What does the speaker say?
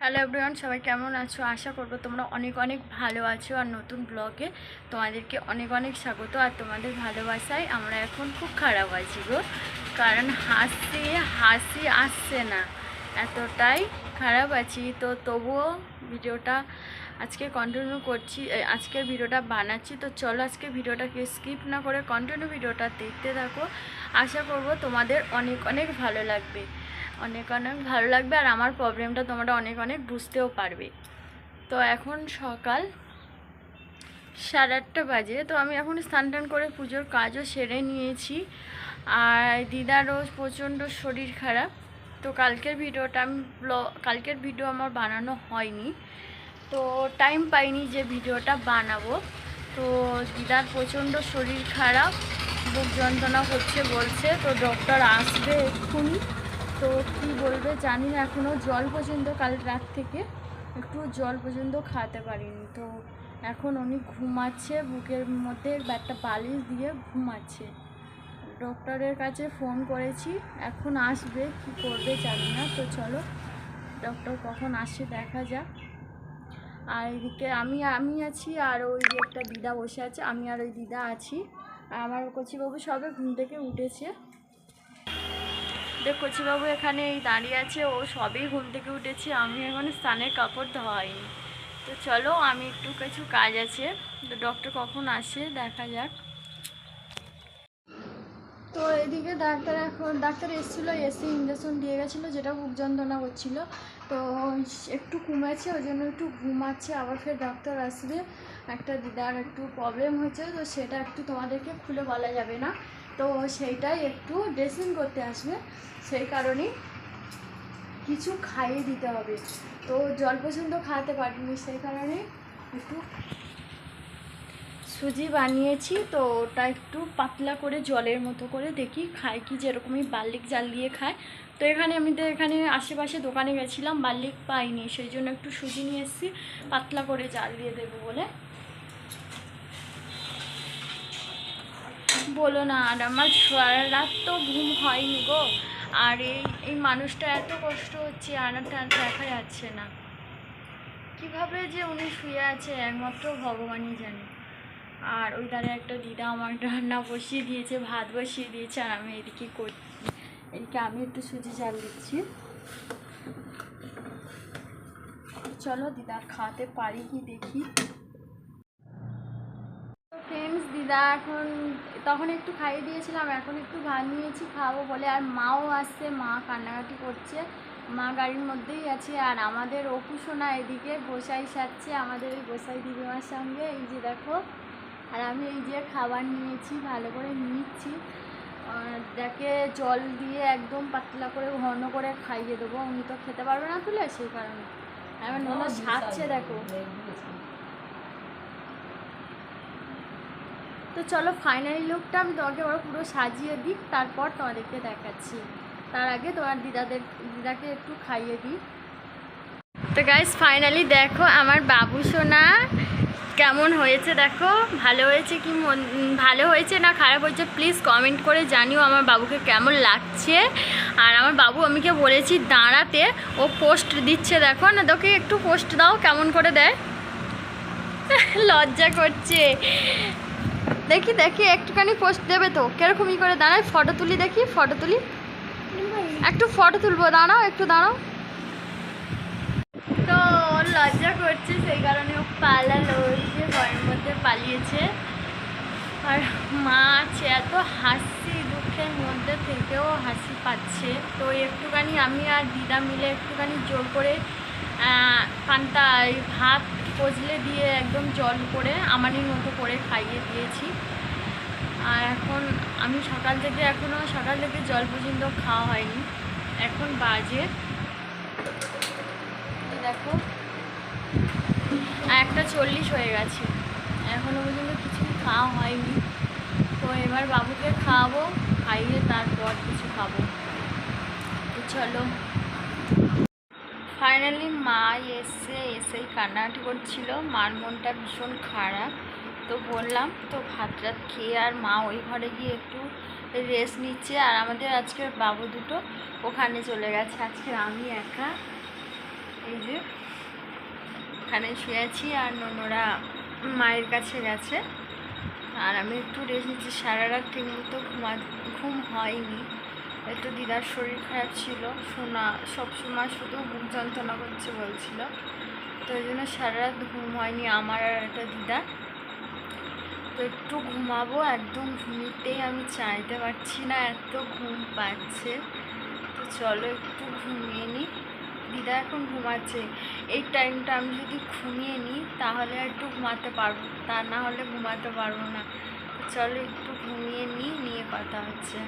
Hello everyone, সবাই কেমন আছো? আশা করবো তোমরা অনেক অনেক ভালো আছো। আর নতুন ব্লগে তোমাদেরকে অনেক অনেক স্বাগত। আর তোমাদের ভালোবাসায় আমরা এখন খুব খারাপ আছি গো, কারণ হাসি আসছে না, এতটাই খারাপ আছি। তো তবুও ভিডিওটা আজকে কন্টিনিউ করছি, আজকের ভিডিওটা বানাচ্ছি। তো চলো আজকে ভিডিওটাকে স্কিপ না করে কন্টিনিউ ভিডিওটা দেখতে থাকো। আশা করবো তোমাদের অনেক অনেক ভালো লাগবে, অনেক অনেক ভালো লাগবে। আর আমার প্রবলেমটা তোমরা অনেক অনেক বুঝতেও পারবে। তো এখন সকাল 8:30 বাজে। তো আমি এখন স্নান টান করে পুজোর কাজও সেরে নিয়েছি। আর দিদারও প্রচণ্ড শরীর খারাপ। তো কালকের ভিডিও আমার বানানো হয়নি, তো টাইম পাইনি যে ভিডিওটা বানাবো। তো দিদার প্রচণ্ড শরীর খারাপ, বুক যন্ত্রণা হচ্ছে বলছে। তো ডক্টর আসবে এক্ষুনি। তো কী বলবে জানি না, এখনও জল পর্যন্ত কাল রাত থেকে একটু জল পর্যন্ত খাওয়াতে পারিনি। তো এখন উনি ঘুমাচ্ছে, বুকের মধ্যে একটা বালিশ দিয়ে ঘুমাচ্ছে। ডক্টরের কাছে ফোন করেছি, এখন আসবে, কি করবে জানি না। তো চলো ডক্টর কখন আসে দেখা যাক। আর এদিকে আমি আছি, আর ওই যে একটা দিদা বসে আছে, আমি আর ওই দিদা আছি। আর আমার কচিবাবু সবে ঘুম থেকে উঠেছে। দেখ কচিবাবু এখানে এই দাঁড়িয়ে আছে, ও সবেই ঘুম থেকে উঠেছে। আমি এখন স্নানের কাপড় ধোয়া হয়নি। তো চলো, আমি একটু কিছু কাজ আছে, তো ডক্টর কখন আসে দেখা যাক। তো এদিকে ডাক্তার এসেছিলো, এসে ইঞ্জেকশন দিয়ে গেছিলো, যেটা বুক যন্ত্রণা করছিলো। তো একটু কমেছে, ওই জন্য একটু ঘুমাচ্ছে। আবার ফের ডাক্তার আসবে। একটা দিদার একটু প্রবলেম হয়েছে, তো সেটা একটু তোমাদেরকে খুলে বলা যাবে না। তো সেইটাই একটু ড্রেসিং করতে আসবে, সেই কারণেই কিছু খাইয়ে দিতে হবে। তো জল পর্যন্ত খাওয়াতে পারিনি, সেই কারণে একটু সুজি বানিয়েছি। তো ওটা একটু পাতলা করে জলের মতো করে দেখি খায় কি, যেরকমই বার্লিক জাল দিয়ে খায়। তো এখানে আশেপাশে দোকানে গেছিলাম, বার্লিক পাইনি, সেই জন্য একটু সুজি নিয়ে এসেছি পাতলা করে জাল দিয়ে দেবো বলে। বলো না, আর আমার সারা রাত তো ঘুম হয়নি গো। আর এই মানুষটা এত কষ্ট হচ্ছে, আনাটা দেখা যাচ্ছে না। কিভাবে যে উনি শুয়ে আছে একমাত্র ভগবানই জানে। আর ওই ধারে একটা দিদা আমার রান্না বসিয়ে দিয়েছে, ভাত বসিয়ে দিয়েছে। আর আমি এদিকে আমি একটু সুজি চাল দিচ্ছি। চলো দিদা খাওয়াতে পারি কি দেখি। ফ্রেন্ডস, দিদা তখন একটু খাইয়ে দিয়েছিলাম, এখন একটু ভাত নিয়েছি খাবো বলে। আর মাও আসছে, মা কান্নাকাটি করছে, মা গাড়ির মধ্যেই আছে। আর আমাদের অপু সোনা এদিকে গোসাই সাজছে, আমাদের ওই গোসাই দিদিমার সঙ্গে। এই যে দেখো, আর আমি এই যে খাবার নিয়েছি, ভালো করে নিচ্ছি। যাকে জল দিয়ে একদম পাতলা করে ঘন করে খাইয়ে দেবো, উনি তো খেতে পারবে না তুলে, সেই কারণে। আমার নোনা সাজছে দেখো। তো চলো ফাইনালি লুকটা আমি তোমাকে পুরো সাজিয়ে দিই, তারপর তোমাদেরকে দেখাচ্ছি। তার আগে তোমার দিদাকে একটু খাইয়ে দিই। তো গাইস ফাইনালি দেখো আমার বাবু সোনা কেমন হয়েছে। দেখো ভালো হয়েছে না খারাপ হয়েছে, প্লিজ কমেন্ট করে জানিও আমার বাবুকে কেমন লাগছে। আর আমার বাবু আমিকে বলেছি দাঁড়াতে, ও পোস্ট দিচ্ছে। দেখো না, তোকে একটু পোস্ট দাও, কেমন করে দেয়, লজ্জা করছে। দেখি একটুখানি পোস্ট দেবে তো, কিরকমই করে দাঁড়ায়। ফটো তুলি, দেখি ফটো তুলি, একটু ফটো তুলবো, দাঁড়াও একটু দাঁড়াও। তো ওর লজ্জা করছে, সেই কারণে ও পালালো, যে ঘরের মধ্যে পালিয়েছে। আর মা আছে, এত হাসি, দুঃখের মধ্যে থেকেও হাসি পাচ্ছে। তো একটুখানি আমি আর দিদা মিলে একটুখানি জোর করে পান্তা ভাত কচলে দিয়ে একদম জল করে আমারই মতো করে খাইয়ে দিয়েছি। আর এখন আমি এখনও সকাল থেকে জল পর্যন্ত খাওয়া হয়নি। এখন বাজে দেখো 1:40 হয়ে গেছে, এখনও পর্যন্ত কিছু খাওয়া হয়নি। তো এবার বাবুকে খাওয়াবো, খাইয়ে তারপর কিছু খাবো। তো চলো, ফাইনালি মা এসেই কান্নাকাটি করছিল, মার মনটা ভীষণ খারাপ। তো বললাম, তো ভাত রাত খেয়ে আর মা ওই ঘরে গিয়ে একটু রেস্ট নিচ্ছে। আর আমাদের আজকের বাবু দুটো ওখানে চলে গেছে, আজকের আমি একা। এই যে এখানে শুয়ে আছি, আর ননরা মায়ের কাছে গেছে, আর আমি একটু রেস্ট নিচ্ছি। সারা রাত ঠিক মতো ঘুম হয়নি, একটু দিদার শরীর খারাপ ছিল, শোনা সবসময় শুধু বুক যন্ত্রণা করছে বলছিল, তো ওই জন্য সারা রাত ঘুম হয়নি আমার আর একটা দিদা। তো একটু ঘুমাবো, একদম ঘুমিতেই আমি চাইতে পারছি না, এত ঘুম পাচ্ছে। তো চলো একটু ঘুমিয়ে নিই। দিদা এখন ঘুমাচ্ছে, এই টাইমটা আমি যদি ঘুমিয়ে নিই তাহলে একটু ঘুমাতে পারবো, তা না হলে ঘুমাতে পারবো না। চলো একটু ঘুমিয়ে নিয়ে কথা হচ্ছে।